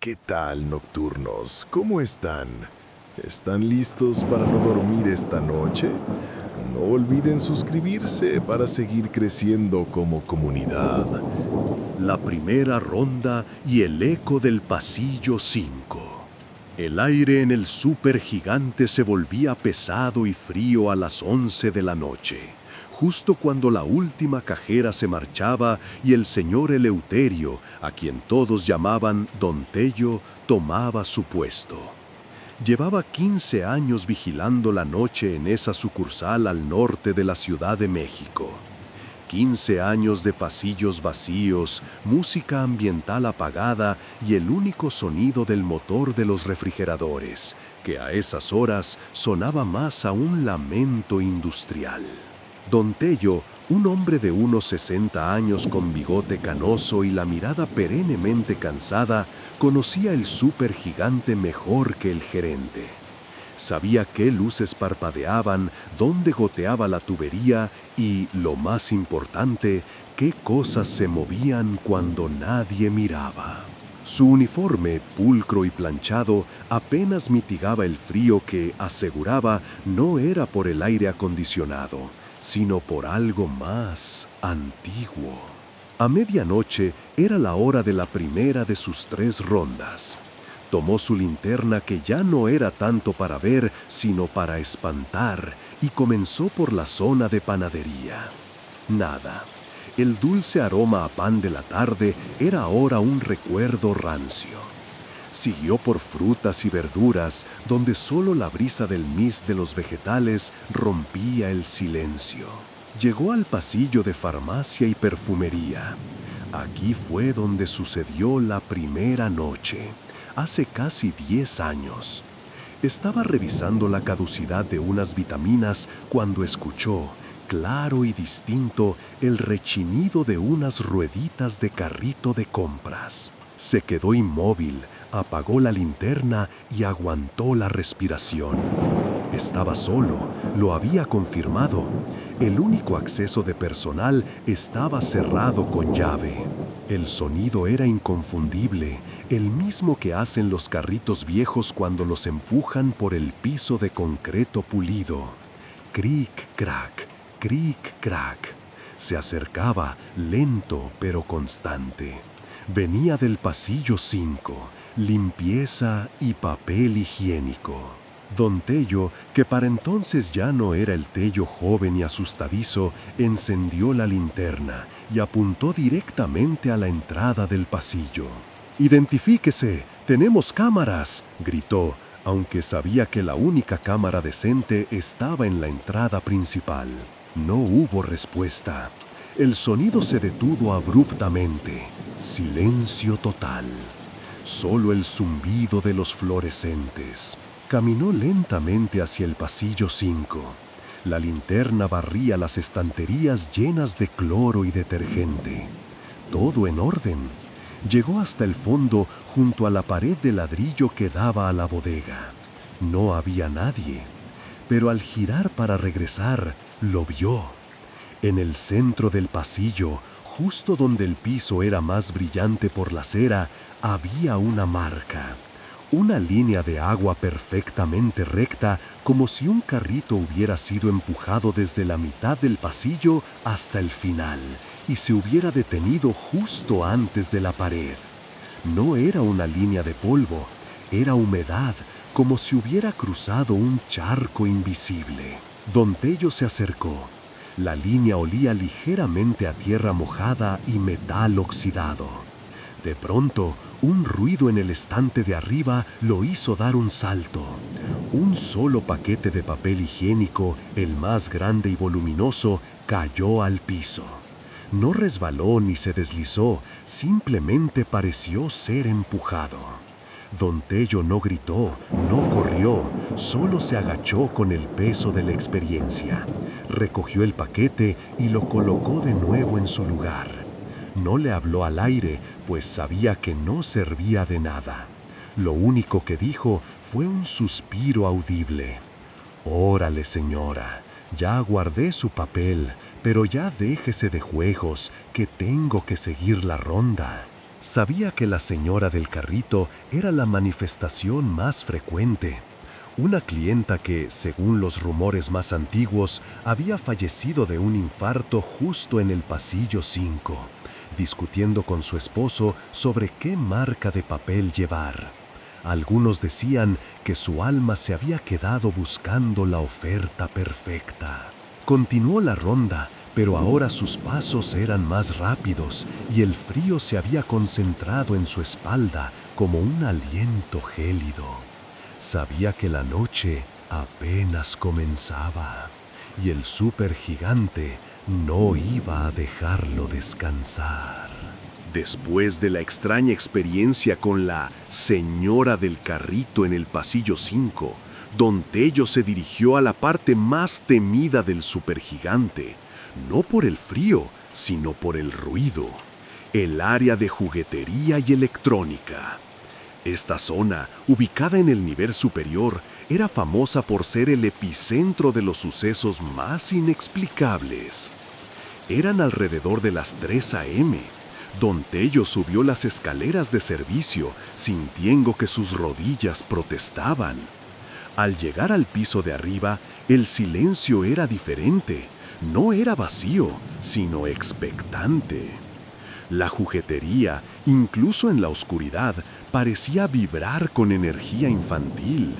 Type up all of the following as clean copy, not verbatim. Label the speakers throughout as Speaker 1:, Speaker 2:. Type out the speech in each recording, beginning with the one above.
Speaker 1: ¿Qué tal, nocturnos? ¿Cómo están? ¿Están listos para no dormir esta noche? No olviden suscribirse para seguir creciendo como comunidad.
Speaker 2: La primera ronda y el eco del pasillo 5. El aire en el supergigante se volvía pesado y frío a las 11 de la noche, justo cuando la última cajera se marchaba y el señor Eleuterio, a quien todos llamaban Don Tello, tomaba su puesto. Llevaba 15 años vigilando la noche en esa sucursal al norte de la Ciudad de México. 15 años de pasillos vacíos, música ambiental apagada y el único sonido del motor de los refrigeradores, que a esas horas sonaba más a un lamento industrial. Don Tello, un hombre de unos 60 años con bigote canoso y la mirada perennemente cansada, conocía el supergigante mejor que el gerente. Sabía qué luces parpadeaban, dónde goteaba la tubería y, lo más importante, qué cosas se movían cuando nadie miraba. Su uniforme, pulcro y planchado, apenas mitigaba el frío que, aseguraba, no era por el aire acondicionado, sino por algo más antiguo. A medianoche era la hora de la primera de sus 3 rondas. Tomó su linterna, que ya no era tanto para ver, sino para espantar, y comenzó por la zona de panadería. Nada. El dulce aroma a pan de la tarde era ahora un recuerdo rancio. Siguió por frutas y verduras, donde solo la brisa del mist de los vegetales rompía el silencio. Llegó al pasillo de farmacia y perfumería. Aquí fue donde sucedió la primera noche. Hace casi 10 años. Estaba revisando la caducidad de unas vitaminas cuando escuchó, claro y distinto, el rechinido de unas rueditas de carrito de compras. Se quedó inmóvil, apagó la linterna y aguantó la respiración. Estaba solo, lo había confirmado. El único acceso de personal estaba cerrado con llave. El sonido era inconfundible, el mismo que hacen los carritos viejos cuando los empujan por el piso de concreto pulido. Cric, crac, cric, crac. Se acercaba, lento pero constante. Venía del pasillo 5, limpieza y papel higiénico. Don Tello, que para entonces ya no era el Tello joven y asustadizo, encendió la linterna y apuntó directamente a la entrada del pasillo. «¡Identifíquese! ¡Tenemos cámaras!», gritó, aunque sabía que la única cámara decente estaba en la entrada principal. No hubo respuesta. El sonido se detuvo abruptamente. Silencio total. Solo el zumbido de los fluorescentes. Caminó lentamente hacia el pasillo 5. La linterna barría las estanterías llenas de cloro y detergente. Todo en orden. Llegó hasta el fondo, junto a la pared de ladrillo que daba a la bodega. No había nadie, pero al girar para regresar, lo vio. En el centro del pasillo, justo donde el piso era más brillante por la cera, había una marca. Una línea de agua perfectamente recta, como si un carrito hubiera sido empujado desde la mitad del pasillo hasta el final y se hubiera detenido justo antes de la pared. No era una línea de polvo, era humedad, como si hubiera cruzado un charco invisible. Don Tello se acercó. La línea olía ligeramente a tierra mojada y metal oxidado. De pronto, un ruido en el estante de arriba lo hizo dar un salto. Un solo paquete de papel higiénico, el más grande y voluminoso, cayó al piso. No resbaló ni se deslizó, simplemente pareció ser empujado. Don Tello no gritó, no corrió, solo se agachó con el peso de la experiencia. Recogió el paquete y lo colocó de nuevo en su lugar. No le habló al aire, pues sabía que no servía de nada. Lo único que dijo fue un suspiro audible. «Órale, señora, ya guardé su papel, pero ya déjese de juegos, que tengo que seguir la ronda». Sabía que la señora del carrito era la manifestación más frecuente. Una clienta que, según los rumores más antiguos, había fallecido de un infarto justo en el pasillo 5, discutiendo con su esposo sobre qué marca de papel llevar. Algunos decían que su alma se había quedado buscando la oferta perfecta. Continuó la ronda, pero ahora sus pasos eran más rápidos y el frío se había concentrado en su espalda como un aliento gélido. Sabía que la noche apenas comenzaba y el supergigante no iba a dejarlo descansar. Después de la extraña experiencia con la señora del carrito en el pasillo 5, Don Tello se dirigió a la parte más temida del supergigante, no por el frío, sino por el ruido, el área de juguetería y electrónica. Esta zona, ubicada en el nivel superior, era famosa por ser el epicentro de los sucesos más inexplicables. Eran alrededor de las 3 a.m. Don Tello subió las escaleras de servicio, sintiendo que sus rodillas protestaban. Al llegar al piso de arriba, el silencio era diferente. No era vacío, sino expectante. La juguetería, incluso en la oscuridad, parecía vibrar con energía infantil.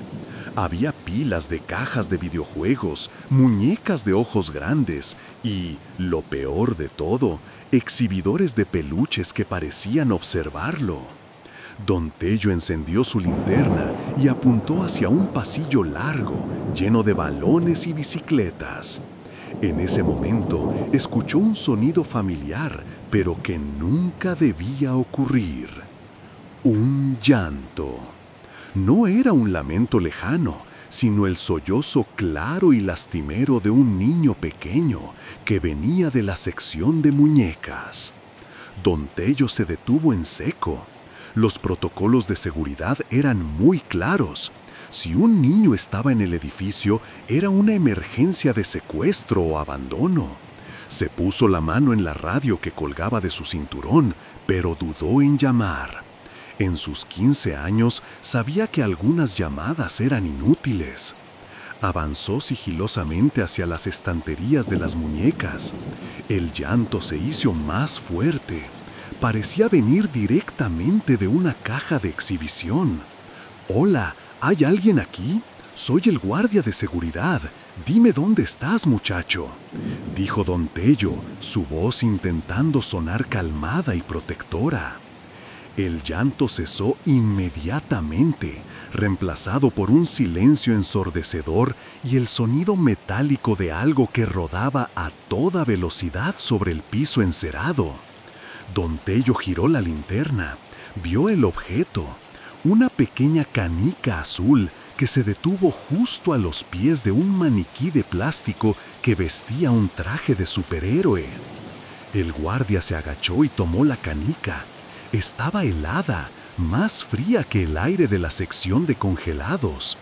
Speaker 2: Había pilas de cajas de videojuegos, muñecas de ojos grandes y, lo peor de todo, exhibidores de peluches que parecían observarlo. Don Tello encendió su linterna y apuntó hacia un pasillo largo, lleno de balones y bicicletas. En ese momento, escuchó un sonido familiar, pero que nunca debía ocurrir. Un llanto. No era un lamento lejano, sino el sollozo claro y lastimero de un niño pequeño que venía de la sección de muñecas. Don Tello se detuvo en seco. Los protocolos de seguridad eran muy claros. Si un niño estaba en el edificio, era una emergencia de secuestro o abandono. Se puso la mano en la radio que colgaba de su cinturón, pero dudó en llamar. En sus 15 años, sabía que algunas llamadas eran inútiles. Avanzó sigilosamente hacia las estanterías de las muñecas. El llanto se hizo más fuerte. Parecía venir directamente de una caja de exhibición. «Hola, ¿hay alguien aquí? Soy el guardia de seguridad. Dime dónde estás, muchacho», dijo Don Tello, su voz intentando sonar calmada y protectora. El llanto cesó inmediatamente, reemplazado por un silencio ensordecedor y el sonido metálico de algo que rodaba a toda velocidad sobre el piso encerado. Don Tello giró la linterna, vio el objeto, una pequeña canica azul que se detuvo justo a los pies de un maniquí de plástico que vestía un traje de superhéroe. El guardia se agachó y tomó la canica. Estaba helada, más fría que el aire de la sección de congelados.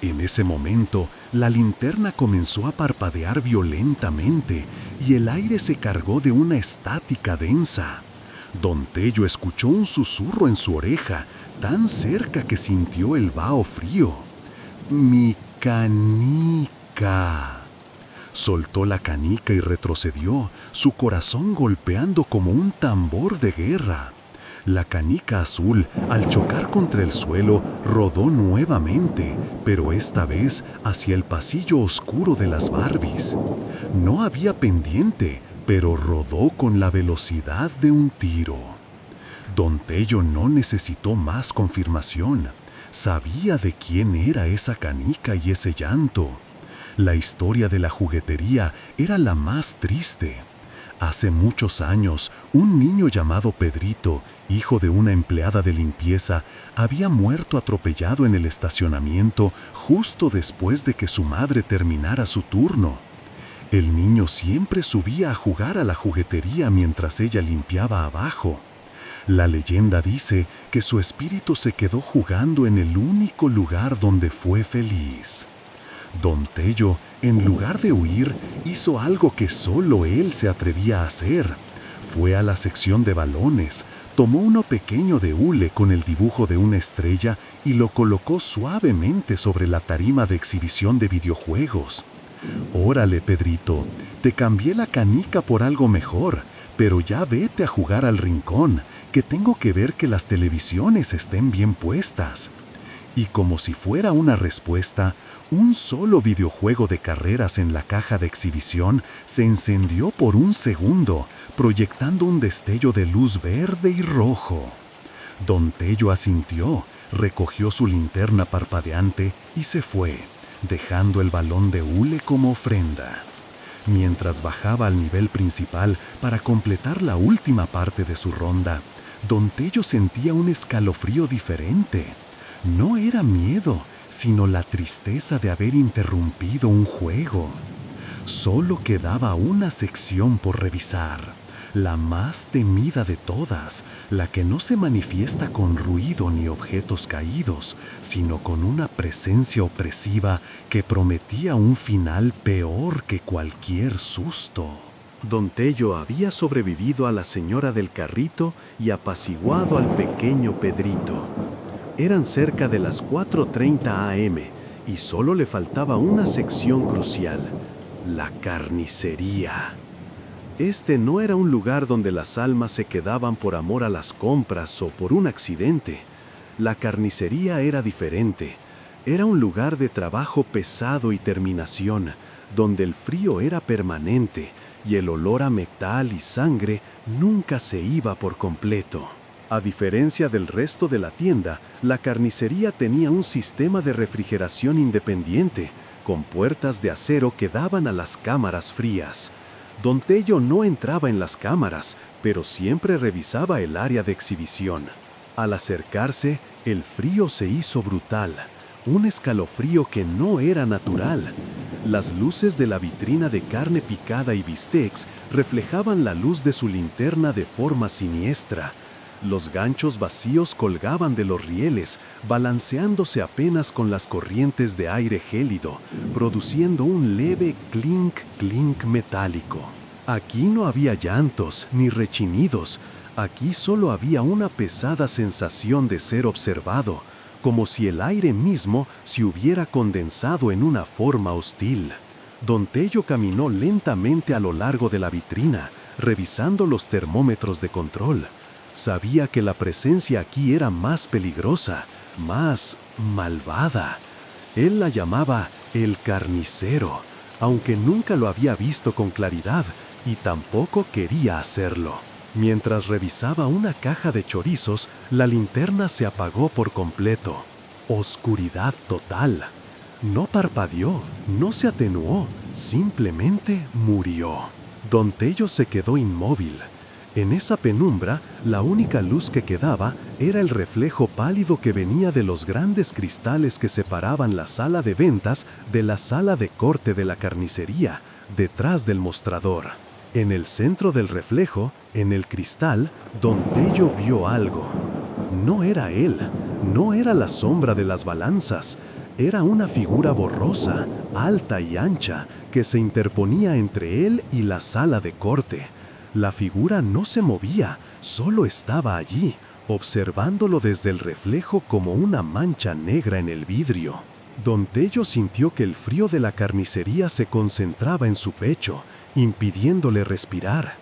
Speaker 2: En ese momento, la linterna comenzó a parpadear violentamente y el aire se cargó de una estática densa. Don Tello escuchó un susurro en su oreja, tan cerca que sintió el vaho frío. «Mi canica». Soltó la canica y retrocedió, su corazón golpeando como un tambor de guerra. La canica azul, al chocar contra el suelo, rodó nuevamente, pero esta vez hacia el pasillo oscuro de las Barbies. No había pendiente, pero rodó con la velocidad de un tiro. Don Tello no necesitó más confirmación. Sabía de quién era esa canica y ese llanto. La historia de la juguetería era la más triste. Hace muchos años, un niño llamado Pedrito, hijo de una empleada de limpieza, había muerto atropellado en el estacionamiento justo después de que su madre terminara su turno. El niño siempre subía a jugar a la juguetería mientras ella limpiaba abajo. La leyenda dice que su espíritu se quedó jugando en el único lugar donde fue feliz. Don Tello, en lugar de huir, hizo algo que solo él se atrevía a hacer. Fue a la sección de balones, Tomó uno pequeño de hule con el dibujo de una estrella y lo colocó suavemente sobre la tarima de exhibición de videojuegos. Órale, Pedrito, te cambié la canica por algo mejor, pero ya vete a jugar al rincón, que tengo que ver que las televisiones estén bien puestas. Y como si fuera una respuesta, un solo videojuego de carreras en la caja de exhibición se encendió por un segundo, proyectando un destello de luz verde y rojo. Don Tello asintió, recogió su linterna parpadeante y se fue, dejando el balón de hule como ofrenda. Mientras bajaba al nivel principal para completar la última parte de su ronda, Don Tello sentía un escalofrío diferente. No era miedo, sino la tristeza de haber interrumpido un juego. Solo quedaba una sección por revisar, la más temida de todas, la que no se manifiesta con ruido ni objetos caídos, sino con una presencia opresiva que prometía un final peor que cualquier susto. Don Tello había sobrevivido a la señora del carrito y apaciguado al pequeño Pedrito. Eran cerca de las 4:30 a.m. y solo le faltaba una sección crucial: la carnicería. Este no era un lugar donde las almas se quedaban por amor a las compras o por un accidente. La carnicería era diferente. Era un lugar de trabajo pesado y terminación, donde el frío era permanente y el olor a metal y sangre nunca se iba por completo. A diferencia del resto de la tienda, la carnicería tenía un sistema de refrigeración independiente, con puertas de acero que daban a las cámaras frías. Don Tello no entraba en las cámaras, pero siempre revisaba el área de exhibición. Al acercarse, el frío se hizo brutal, un escalofrío que no era natural. Las luces de la vitrina de carne picada y bistecs reflejaban la luz de su linterna de forma siniestra. Los ganchos vacíos colgaban de los rieles, balanceándose apenas con las corrientes de aire gélido, produciendo un leve clink-clink metálico. Aquí no había llantos ni rechinidos, aquí solo había una pesada sensación de ser observado, como si el aire mismo se hubiera condensado en una forma hostil. Don Tello caminó lentamente a lo largo de la vitrina, revisando los termómetros de control. Sabía que la presencia aquí era más peligrosa, más malvada. Él la llamaba el carnicero, aunque nunca lo había visto con claridad y tampoco quería hacerlo. Mientras revisaba una caja de chorizos, la linterna se apagó por completo. Oscuridad total. No parpadeó, no se atenuó, simplemente murió. Don Tello se quedó inmóvil. En esa penumbra, la única luz que quedaba era el reflejo pálido que venía de los grandes cristales que separaban la sala de ventas de la sala de corte de la carnicería, detrás del mostrador. En el centro del reflejo, en el cristal, Don Tello vio algo. No era él, no era la sombra de las balanzas, era una figura borrosa, alta y ancha, que se interponía entre él y la sala de corte. La figura no se movía, solo estaba allí, observándolo desde el reflejo como una mancha negra en el vidrio. Don Tello sintió que el frío de la carnicería se concentraba en su pecho, impidiéndole respirar.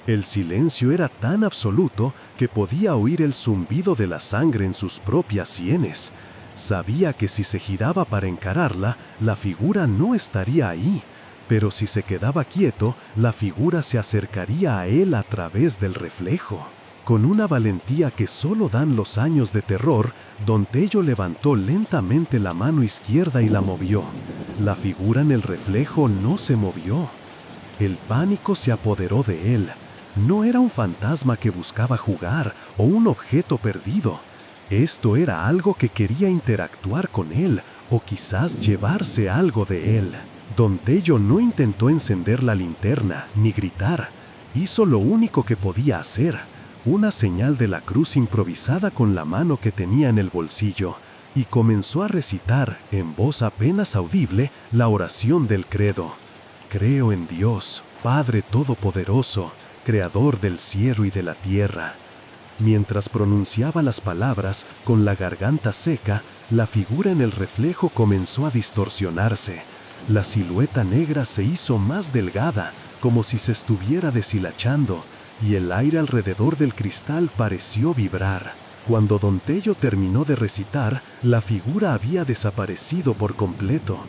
Speaker 2: El silencio era tan absoluto que podía oír el zumbido de la sangre en sus propias sienes. Sabía que si se giraba para encararla, la figura no estaría ahí. Pero si se quedaba quieto, la figura se acercaría a él a través del reflejo. Con una valentía que solo dan los años de terror, Don Tello levantó lentamente la mano izquierda y la movió. La figura en el reflejo no se movió. El pánico se apoderó de él. No era un fantasma que buscaba jugar o un objeto perdido. Esto era algo que quería interactuar con él o quizás llevarse algo de él. Don Tello no intentó encender la linterna ni gritar. Hizo lo único que podía hacer, una señal de la cruz improvisada con la mano que tenía en el bolsillo, y comenzó a recitar, en voz apenas audible, la oración del credo. Creo en Dios, Padre Todopoderoso, Creador del cielo y de la tierra. Mientras pronunciaba las palabras con la garganta seca, la figura en el reflejo comenzó a distorsionarse. La silueta negra se hizo más delgada, como si se estuviera deshilachando, y el aire alrededor del cristal pareció vibrar. Cuando Don Tello terminó de recitar, la figura había desaparecido por completo.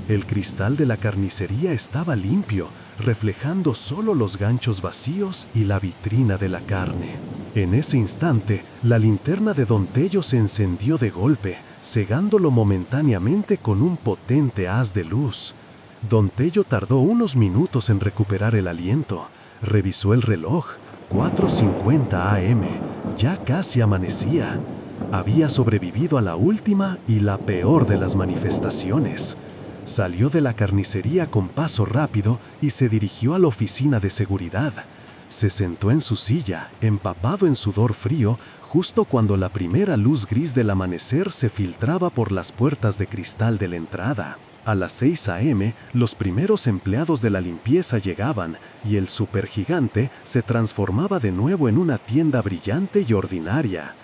Speaker 2: El cristal de la carnicería estaba limpio, reflejando solo los ganchos vacíos y la vitrina de la carne. En ese instante, la linterna de Don Tello se encendió de golpe, cegándolo momentáneamente con un potente haz de luz. Don Tello tardó unos minutos en recuperar el aliento. Revisó el reloj, 4:50 AM, ya casi amanecía. Había sobrevivido a la última y la peor de las manifestaciones. Salió de la carnicería con paso rápido y se dirigió a la oficina de seguridad. Se sentó en su silla, empapado en sudor frío, justo cuando la primera luz gris del amanecer se filtraba por las puertas de cristal de la entrada. A las 6 AM, los primeros empleados de la limpieza llegaban y el supergigante se transformaba de nuevo en una tienda brillante y ordinaria.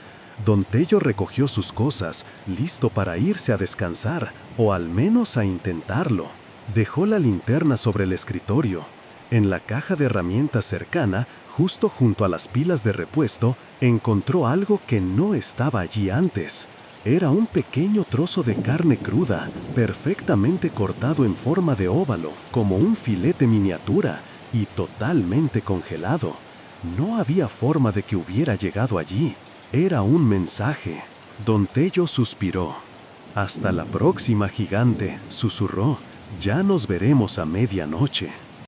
Speaker 2: Don Tello recogió sus cosas, listo para irse a descansar, o al menos a intentarlo. Dejó la linterna sobre el escritorio. En la caja de herramientas cercana, justo junto a las pilas de repuesto, encontró algo que no estaba allí antes. Era un pequeño trozo de carne cruda, perfectamente cortado en forma de óvalo, como un filete miniatura, y totalmente congelado. No había forma de que hubiera llegado allí. Era un mensaje. Don Tello suspiró. «Hasta la próxima, gigante», susurró. «Ya nos veremos a medianoche».